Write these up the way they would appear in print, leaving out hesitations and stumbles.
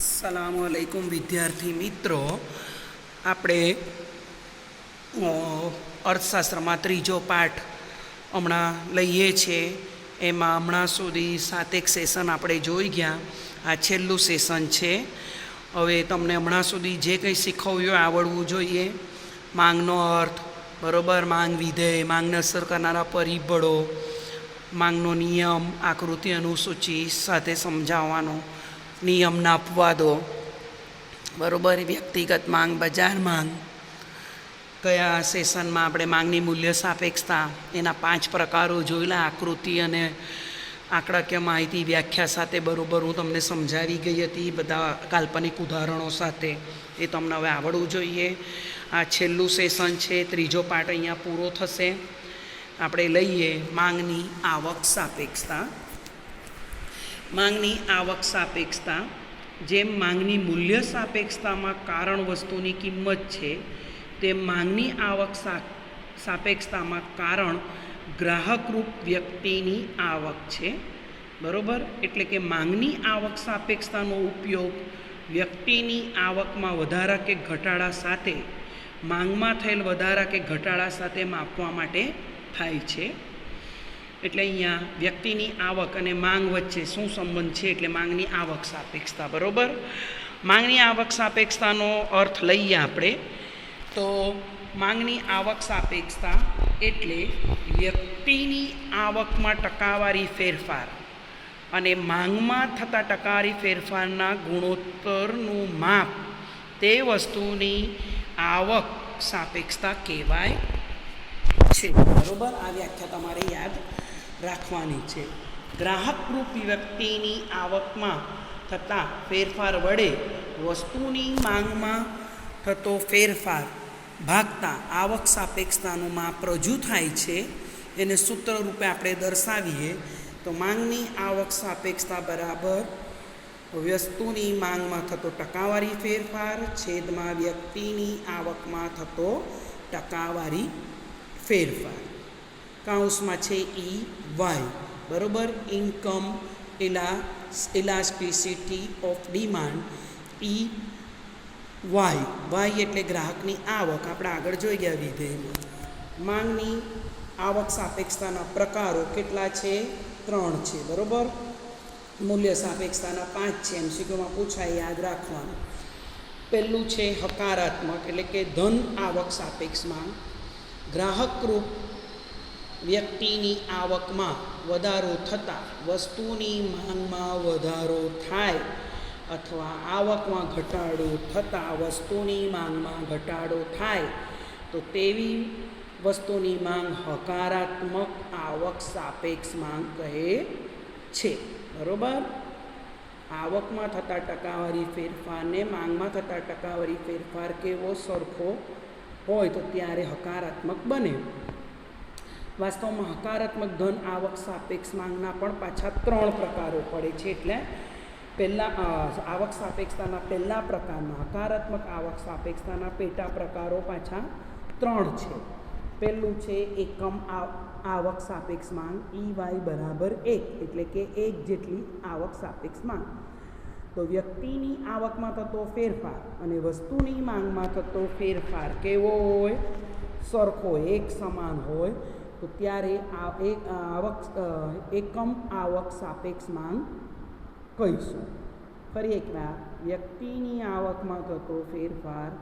अस्सलामुअलैकुम विद्यार्थी मित्रों, આપણે અર્થશાસ્ત્રમાં ત્રીજો પાઠ હમણાં લઈએ છીએ. એમાં હમણાં સુધી 7 સેશન આપણે જોઈ ગયા. આ છેલ્લું સેશન છે. હવે તમને હમણાં સુધી જે કંઈ શીખવ્યું આવડવું જોઈએ. માંગનો અર્થ, બરાબર, માંગ વિધેય, માંગને અસર કરનારા પરિબળો, માંગનો નિયમ, આકૃતિ અનુસૂચિ સાથે સમજાવવાનો, નિયમના અપવાદો, બરાબર, વ્યક્તિગત માંગ, બજાર માંગ. કયા સેશનમાં આપણે માંગની મૂલ્ય સાપેક્ષતા એના 5 પ્રકારો જોયેલા, આકૃતિ અને આંકડાકીય માહિતી વ્યાખ્યા સાથે બરાબર હું તમને સમજાવી ગઈ હતી, બધા કાલ્પનિક ઉદાહરણો સાથે. એ તમને હવે આવડવું જોઈએ. આ છેલ્લું સેશન છે. ત્રીજો પાઠ અહીંયા પૂરો થશે. આપણે લઈએ માંગની આવક સાપેક્ષતા. માંગની આવક સાપેક્ષતા જેમ માંગની મૂલ્ય સાપેક્ષતામાં કારણ વસ્તુની કિંમત છે, તેમ માંગની આવક સાપેક્ષતામાં કારણ ગ્રાહકરૂપ વ્યક્તિની આવક છે. બરાબર, એટલે કે માંગની આવક સાપેક્ષતાનો ઉપયોગ વ્યક્તિની આવકમાં વધારા કે ઘટાડા સાથે, માંગમાં થયેલ વધારા કે ઘટાડા સાથે માપવા માટે થાય છે. એટલે અહીંયા વ્યક્તિની આવક અને માંગ વચ્ચે શું સંબંધ છે? એટલે માંગની આવક સાપેક્ષતા. બરાબર, માંગની આવક સાપેક્ષતાનો અર્થ લઈએ આપણે તો માંગની આવક સાપેક્ષતા એટલે વ્યક્તિની આવકમાં ટકાવારી ફેરફાર અને માંગમાં થતા ટકાવારી ફેરફારના ગુણોત્તરનું માપ, તે વસ્તુની આવક સાપેક્ષતા કહેવાય છે. બરાબર, આ વ્યાખ્યા તમારે યાદ રાખવાની છે. ગ્રાહકરૂપ વ્યક્તિની આવકમાં થતા ફેરફાર વડે વસ્તુની માંગમાં થતો ફેરફાર ભાગતા આવક સાપેક્ષતાનું માપ રજૂ થાય છે. એને સૂત્ર રૂપે આપણે દર્શાવીએ તો માંગની આવક સાપેક્ષતા બરાબર વસ્તુની માંગમાં થતો ટકાવારી ફેરફાર છેદમાં વ્યક્તિની આવકમાં થતો ટકાવારી ફેરફાર. કાઉન્સમાં છે ઈ વાય. બરાબર, income elasticity of demand. E Y, Y એટલે ગ્રાહકની આવક. આપણે આગળ જોઈ ગયા વિધેયમાં. માંગની આવક સાપેક્ષતાના પ્રકારો કેટલા છે? 3 છે. બરાબર, મૂલ્ય સાપેક્ષતાના 5 છે. એમસીક્યુમાં પૂછાય, યાદ રાખવાનું. પહેલું છે હકારાત્મક, એટલે કે ધન આવક સાપેક્ષ માંગ. ગ્રાહકરૂપ વ્યક્તિની આવકમાં વધારો થતાં વસ્તુની માંગમાં વધારો થાય અથવા આવકમાં ઘટાડો થતાં વસ્તુની માંગમાં ઘટાડો થાય તો તેવી વસ્તુની માંગ હકારાત્મક આવક સાપેક્ષ માંગ કહે છે. બરાબર, આવકમાં થતા ટકાવારી ફેરફારને માંગમાં થતા ટકાવારી ફેરફાર કેવો સરખો હોય તો ત્યારે હકારાત્મક બને. વાસ્તવમાં હકારાત્મક ધન આવક સાપેક્ષ માંગના પણ પાછા 3 પ્રકારો પડે છે. એટલે પહેલાં આવક સાપેક્ષતાના પહેલા પ્રકારમાં હકારાત્મક આવક સાપેક્ષતાના પેટા પ્રકારો પાછા 3 છે. પહેલું છે એકમ આવક સાપેક્ષ માંગ, ઈ વાય બરાબર 1, એટલે કે 1 જેટલી આવક સાપેક્ષ માંગ. તો વ્યક્તિની આવકમાં થતો ફેરફાર અને વસ્તુની માંગમાં થતો ફેરફાર કેવો હોય? સરખો, એક સમાન હોય તો ત્યારે એકમ આવક સાપેક્ષ માંગ કહીશું. ફરી એકવાર, વ્યક્તિની આવકમાં થતો ફેરફાર,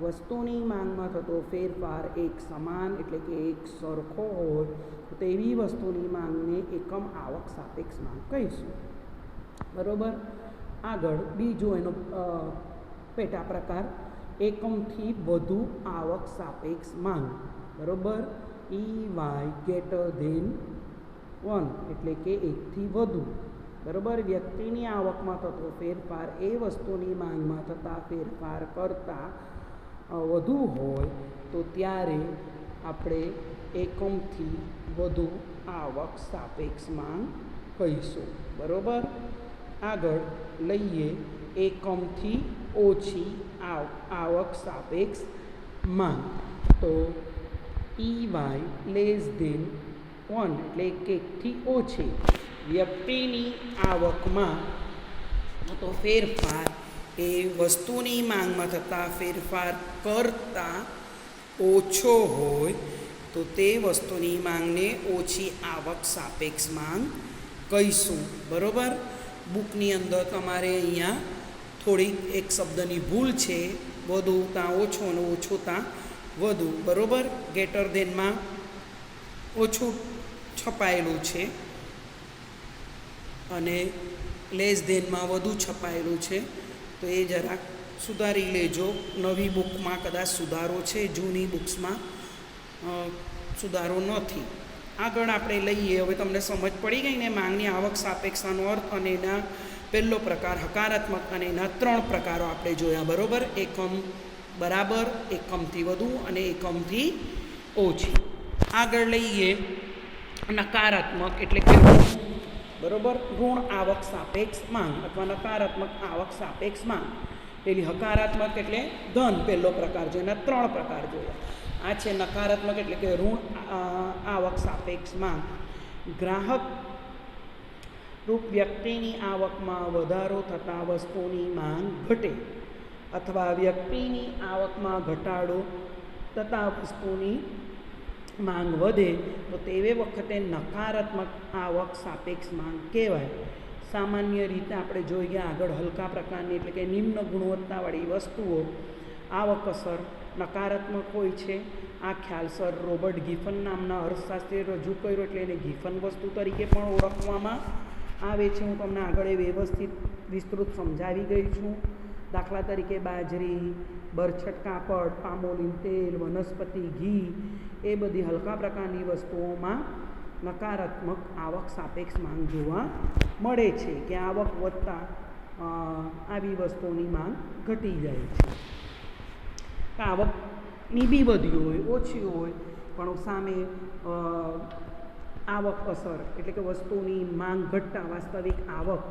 વસ્તુની માંગમાં થતો ફેરફાર એક સમાન એટલે કે એક સરખો હોય તો તેવી વસ્તુની માંગને એકમ આવક સાપેક્ષ માંગ કહીશું. બરાબર, આગળ બીજો એનો પેટા પ્રકાર એકમથી વધુ આવક સાપેક્ષ માંગ. બરાબર, ઈ વાય ગ્રેટર ધેન 1, એટલે કે 1 થી વધુ. બરાબર, વ્યક્તિની આવકમાં થતો ફેરફાર એ વસ્તુની માંગમાં થતા ફેરફાર કરતાં વધુ હોય તો ત્યારે આપણે એકમથી વધુ આવક સાપેક્ષ માંગ કહીશું. બરાબર, આગળ લઈએ એકમથી ઓછી આવક સાપેક્ષ માંગ. તો ઈ વાય લેસ ધેન 1, એટલે 1 થી ઓછી વ્યક્તિની આવકમાં તો ફેરફાર એ વસ્તુની માંગમાં થતા ફેરફાર કરતાં ઓછો હોય તો તે વસ્તુની માંગને ઓછી આવક સાપેક્ષ માંગ કહીશું. બરાબર. બુકની અંદર તમારે અહીંયા થોડીક એક શબ્દની ભૂલ છે, વધુ ત્યાં ઓછો અને ઓછો ત્યાં વધુ. બરાબર. ગેટર ધેનમાં ઓછું છપાયેલું છે અને લેસ ધેનમાં વધુ છપાયેલું છે, તો એ જરાક સુધારી લેજો. નવી બુકમાં કદાચ સુધારો છે, જૂની બુક્સમાં સુધારો નથી. આગળ આપણે લઈએ. હવે તમને સમજ પડી ગઈ ને માંગની આવક સાપેક્ષતાનો અર્થ અને એના પહેલો પ્રકાર હકારાત્મક અને એના 3 પ્રકારો આપણે જોયા. બરાબર. એકમ બરાબર, એકમથી વધુ અને એકમથી ઓછી. આગળ લઈએ નકારાત્મક એટલે કે બરાબર ઋણ આવક સાપેક્ષ માંગ અથવા નકારાત્મક આવક સાપેક્ષ માંગ. પેલી હકારાત્મક એટલે ધન પહેલો પ્રકાર છે, એના 3 પ્રકાર જોયા. આ છે નકારાત્મક એટલે કે ઋણ આવક સાપેક્ષ માંગ. ગ્રાહક રૂપ વ્યક્તિની આવકમાં વધારો થતાં વસ્તુની માંગ ઘટે અથવા વ્યક્તિની આવકમાં ઘટાડો થતાં વસ્તુની માંગ વધે તો તેવે વખતે નકારાત્મક આવક સાપેક્ષ માંગ કહેવાય. સામાન્ય રીતે આપણે જોઈ ગયા આગળ હલકા પ્રકારની એટલે કે નિમ્ન ગુણવત્તાવાળી વસ્તુઓ આવક અસર નકારાત્મક હોય છે. આ ખ્યાલ સર રોબર્ટ ગિફન નામના અર્થશાસ્ત્રીએ રજૂ કર્યો, એટલે એને ગિફન વસ્તુ તરીકે પણ ઓળખવામાં આવે છે. હું તમને આગળ એ વ્યવસ્થિત વિસ્તૃત સમજાવી ગઈ છું. દાખલા તરીકે બાજરી, બરછટ કાપડ, પામોલીન તેલ, વનસ્પતિ ઘી, એ બધી હલકા પ્રકારની વસ્તુઓમાં નકારાત્મક આવક સાપેક્ષ માંગ જોવા મળે છે કે આવક વધતા આવી વસ્તુઓની માંગ ઘટી જાય છે. આવકની બી વધી હોય, ઓછી હોય, પણ સામે આવક અસર એટલે કે વસ્તુની માંગ ઘટતા વાસ્તવિક આવક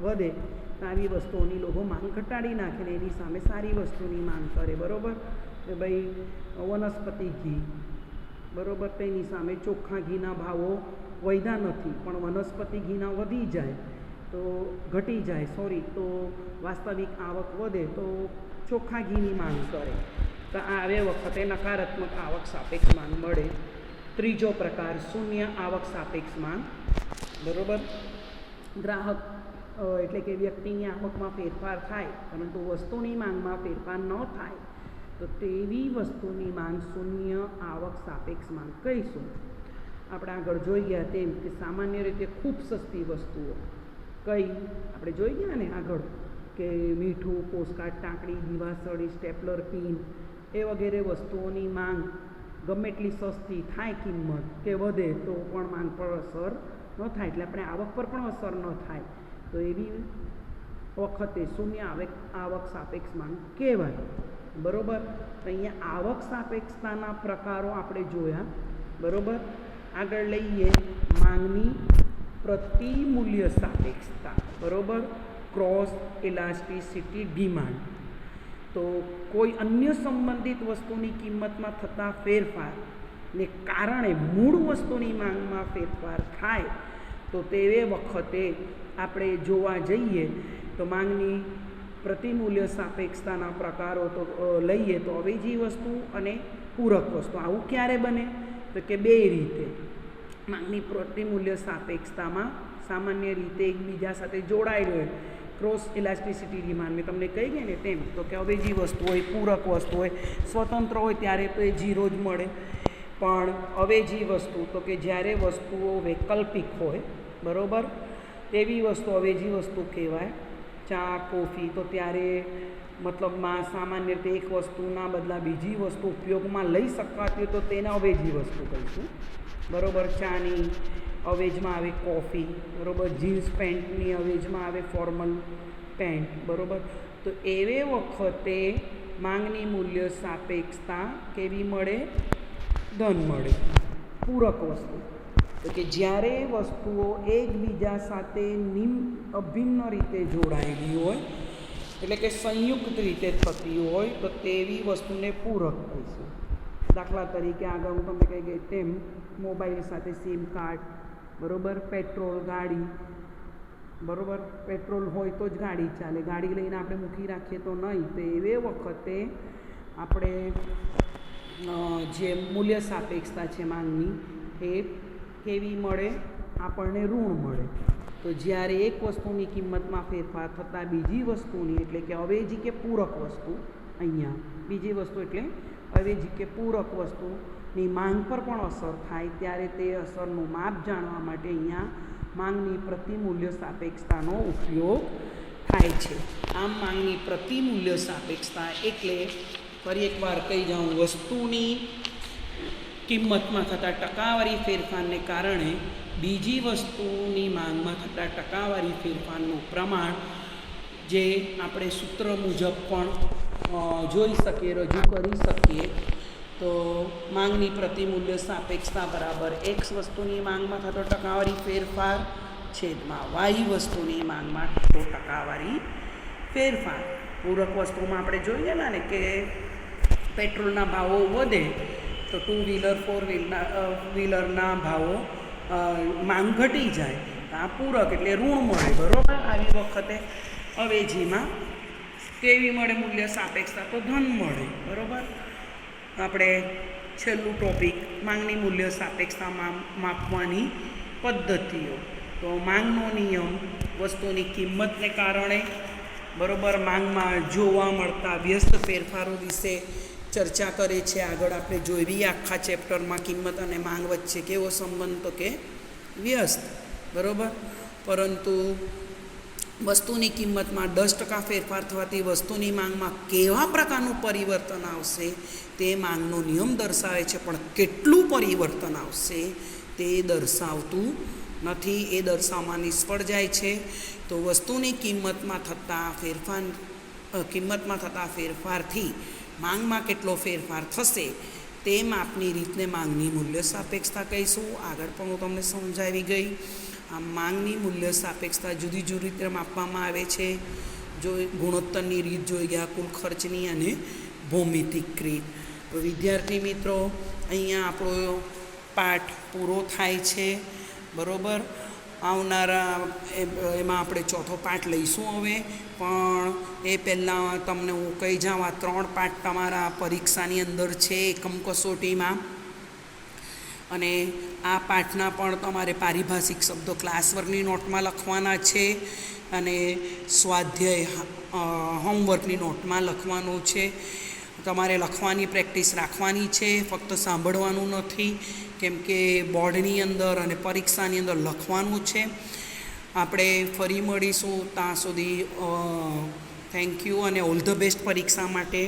વધે તો આવી વસ્તુઓની લોકો માંગ ઘટાડી નાખે ને એની સામે સારી વસ્તુની માંગ કરે. બરાબર. કે ભાઈ વનસ્પતિ ઘી, બરાબર, તેની સામે ચોખ્ખા ઘીના ભાવો વધ્યા નથી પણ વનસ્પતિ ઘીના વધી જાય તો ઘટી જાય તો વાસ્તવિક આવક વધે તો ચોખ્ખા ઘીની માંગ કરે. તો આવે વખતે નકારાત્મક આવક સાપેક્ષ માંગ મળે. ત્રીજો પ્રકાર શૂન્ય આવક સાપેક્ષ માંગ. બરાબર. ગ્રાહક એટલે કે વ્યક્તિની આવકમાં ફેરફાર થાય પરંતુ વસ્તુની માંગમાં ફેરફાર ન થાય તો તેવી વસ્તુની માંગ શૂન્ય આવક સાપેક્ષ માંગ કહીશું. આપણે આગળ જોઈ ગયા તેમ કે સામાન્ય રીતે ખૂબ સસ્તી વસ્તુઓ કઈ આપણે જોઈ ગયા ને આગળ કે મીઠું, પોસ્ટકાર્ડ, ટાંકડી, દીવાસળી, સ્ટેપલર પિન એ વગેરે વસ્તુઓની માંગ ગમે એટલી સસ્તી થાય કિંમત કે વધે તો પણ માંગ પર અસર ન થાય, એટલે આપણે આવક પર પણ અસર ન થાય તો એવી વખતે શૂન્ય આવક સાપેક્ષ માંગ કહેવાય. બરાબર. અહીંયા આવક સાપેક્ષતાના પ્રકારો આપણે જોયા. બરાબર. આગળ લઈએ માંગની પ્રતિમૂલ્ય સાપેક્ષતા. બરાબર. Cross elasticity demand. તો કોઈ અન્ય સંબંધિત વસ્તુની કિંમતમાં થતા ફેરફારને કારણે મૂળ વસ્તુની માંગમાં ફેરફાર થાય તો તે વખતે આપણે જોવા જઈએ તો માંગની પ્રતિમૂલ્ય સાપેક્ષતાના પ્રકારો તો લઈએ તો અવેજી વસ્તુ અને પૂરક વસ્તુ. આવું ક્યારે બને તો કે 2 રીતે. માંગની પ્રતિમૂલ્ય સાપેક્ષતામાં સામાન્ય રીતે એકબીજા સાથે જોડાયેલું હોય. ક્રોસ ઇલાસ્ટિસિટી ડિમાન્ડ મેં તમને કહી ગઈ ને તેમ તો કે અવેજી વસ્તુ હોય, પૂરક વસ્તુ હોય, સ્વતંત્ર હોય ત્યારે તો એ 0 જ મળે. પણ અવેજી વસ્તુ તો કે જ્યારે વસ્તુઓ વૈકલ્પિક હોય, બરાબર, તેવી વસ્તુ અવેજી વસ્તુ કહેવાય. ચા, કોફી તો ત્યારે મતલબમાં સામાન્ય રીતે એક વસ્તુના બદલા બીજી વસ્તુ ઉપયોગમાં લઈ શકાતી હોય તો તેને અવેજી વસ્તુ કહીશું. બરાબર. ચાની અવેજમાં આવે કોફી, બરાબર, જીન્સ પેન્ટની અવેજમાં આવે ફોર્મલ પેન્ટ. બરાબર. તો એવે વખતે માંગની મૂલ્ય સાપેક્ષતા કેવી મળે? ધન મળે. પૂરક વસ્તુ તો કે જ્યારે વસ્તુઓ એકબીજા સાથે અભિન્ન રીતે જોડાયેલી હોય એટલે કે સંયુક્ત રીતે થતી હોય તો તેવી વસ્તુને પૂરક કહીશું. દાખલા તરીકે આગળ હું તમને કહી ગઈ તેમ મોબાઈલ સાથે સિમ કાર્ડ, બરાબર, પેટ્રોલ, ગાડી, બરાબર. પેટ્રોલ હોય તો જ ગાડી ચાલે, ગાડી લઈને આપણે મૂકી રાખીએ તો નહીં. તો એ વખતે આપણે જે મૂલ્ય સાપેક્ષતા છે માંગની એ કેવી મળે? આપણને ઋણ મળે. તો જ્યારે એક વસ્તુની કિંમતમાં ફેરફાર થતાં બીજી વસ્તુની, એટલે કે અવેજી કે પૂરક વસ્તુ, અહીંયા બીજી વસ્તુ એટલે અવેજી કે પૂરક વસ્તુની માંગ પર પણ અસર થાય, ત્યારે તે અસરનું માપ જાણવા માટે અહીંયા માંગની પ્રતિમૂલ્ય સાપેક્ષતાનો ઉપયોગ થાય છે. આમ માંગની પ્રતિમૂલ્ય સાપેક્ષતા એટલે ફરી એકવાર કહી જાઉં, વસ્તુની કિંમતમાં થતા ટકાવારી ફેરફારને કારણે બીજી વસ્તુની માંગમાં થતા ટકાવારી ફેરફારનું પ્રમાણ, જે આપણે સૂત્ર મુજબ પણ જોઈ શકીએ, રજૂ કરી શકીએ. તો માંગની પ્રતિમૂલ્ય સાપેક્ષતા બરાબર એક્સ વસ્તુની માંગમાં થતો ટકાવારી ફેરફાર છેદમાં વાય વસ્તુની માંગમાં થતો ટકાવારી ફેરફાર. પૂરક વસ્તુમાં આપણે જોઈએ ને કે પેટ્રોલના ભાવો વધે તો 2 વ્હીલર 4 વ્હીલરના ભાવો માંગ ઘટી જાય. આ પૂરક એટલે ઋણ મળે. બરાબર. આવી વખતે અવેજીમાં કેવી મળે મૂલ્ય સાપેક્ષતા? તો ધન મળે. બરાબર. આપણે છેલ્લું ટોપિક, માંગની મૂલ્ય સાપેક્ષતા માપવાની પદ્ધતિઓ. તો માંગનો નિયમ વસ્તુની કિંમતને કારણે, બરાબર, માંગમાં જોવા મળતા વ્યસ્ત ફેરફારો વિશે ચર્ચા કરે છે. આગળ આપણે જોઈ આખા ચેપ્ટરમાં કિંમત અને માંગ વચ્ચે કેવો સંબંધ? તો કે વ્યસ્ત. બરાબર. પરંતુ વસ્તુની કિંમતમાં 10% ફેરફાર થવાથી વસ્તુની માંગમાં કેવા પ્રકારનું પરિવર્તન આવશે તે માંગનો નિયમ દર્શાવે છે, પણ કેટલું પરિવર્તન આવશે તે દર્શાવતું નથી. એ દર્શાવવામાં નિષ્ફળ જાય છે. તો વસ્તુની કિંમતમાં થતા ફેરફારથી માંગમાં કેટલો ફેરફાર થશે તે માપની રીતને માંગની મૂલ્ય સાપેક્ષતા કહીશું. આગળ પણ હું તમને સમજાવી ગઈ. આ માંગની મૂલ્ય સાપેક્ષતા જુદી જુદી રીતે માપવામાં આવે છે. જો ગુણોત્તરની રીત જોઈ ગયા, કુલ ખર્ચની અને ભૌમિતિક રીત. તો વિદ્યાર્થી મિત્રો, અહીંયા આપણો પાઠ પૂરો થાય છે. બરાબર. આવનારા એમાં આપણે ચોથો પાઠ લઈશું હવે. પણ એ પહેલાં તમને હું કહી જાઉં, આ 3 પાઠ તમારા પરીક્ષાની અંદર છે એકમ કસોટીમાં. અને આ પાઠના પણ તમારે પારિભાષિક શબ્દો ક્લાસ વર્કની નોટમાં લખવાના છે અને સ્વાધ્યાય હોમવર્કની નોટમાં લખવાનું છે. તમારે લખવાની પ્રેક્ટિસ રાખવાની છે, ફક્ત સાંભળવાનું નથી, કેમ કે બોર્ડની અંદર અને પરીક્ષાની અંદર લખવાનું છે. આપણે ફરી મળીશું. ત્યાં સુધી થેન્ક યુ અને ઓલ ધ બેસ્ટ પરીક્ષા માટે.